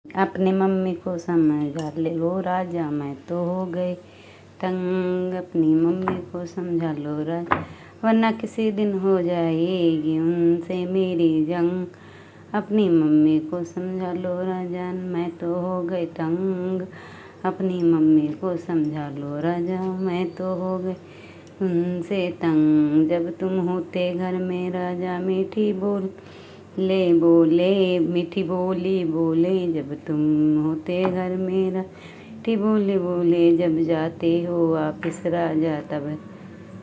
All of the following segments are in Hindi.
अपनी मम्मी को समझा ले लो राजा, मैं तो हो गई तंग। अपनी मम्मी को समझा लो राजा, वरना किसी दिन हो जाएगी उनसे मेरी जंग। अपनी मम्मी को समझा लो राजा, मैं तो हो गई तंग। अपनी मम्मी को समझा लो राजा, मैं तो हो गई उनसे तंग। जब तुम होते घर में राजा, मीठी मीठी बोली बोले। जब तुम होते घर में मीठी बोली बोले। जब जाते हो वापिस राजा, तब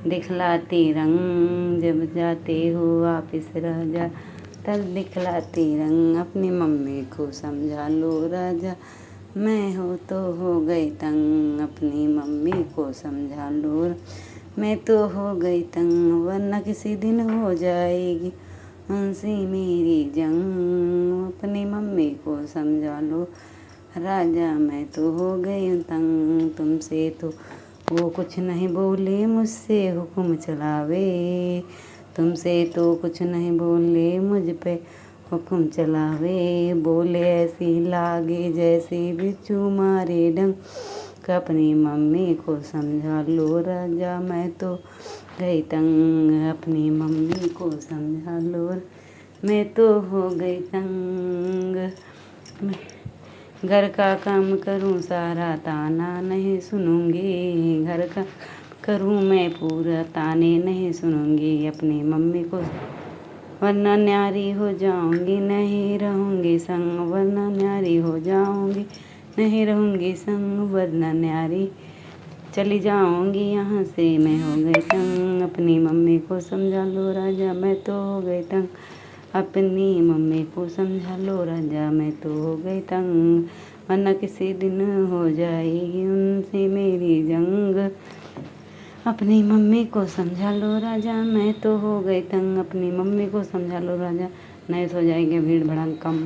दिखलाती रंग। जब जाते हो वापिस राजा, तब दिखलाती रंग। अपनी मम्मी को समझा लो राजा, मैं हो तो हो गई तंग। अपनी मम्मी को समझा लो, मैं तो हो गई तंग, वरना किसी दिन हो जाएगी उनसे मेरी जंग। अपनी मम्मी को समझा लो राजा, मैं तो हो गई तंग। तुमसे तो वो कुछ नहीं बोले, मुझसे हुक्म चलावे। तुमसे तो कुछ नहीं बोले, मुझ पे हुक्म चलावे। बोले ऐसी लागे जैसे बिच्छू मारे डंग। अपनी मम्मी को समझा लो राजा, मैं तो गई तंग। अपनी मम्मी को समझा लो, मैं तो हो गई तंग। घर का काम करूं सारा, ताना नहीं सुनूंगी। घर का करूं मैं पूरा, ताने नहीं सुनूंगी। अपनी मम्मी को वरना न्यारी हो जाऊंगी, नहीं रहूंगी संग। वरना न्यारी हो जाऊंगी, नहीं रहूंगी संग। वरना न्यारी चली जाऊंगी यहाँ से, मैं हो गई तंग। अपनी मम्मी को समझा लो राजा, मैं तो हो गई तंग। अपनी मम्मी को समझा लो राजा, मैं तो हो गई तंग, वरना किसी दिन हो जाएगी उनसे मेरी जंग। अपनी मम्मी को समझा लो राजा, मैं तो हो गई तंग। अपनी मम्मी को समझा लो राजा, नहीं तो हो जाएगी भीड़ भड़कम।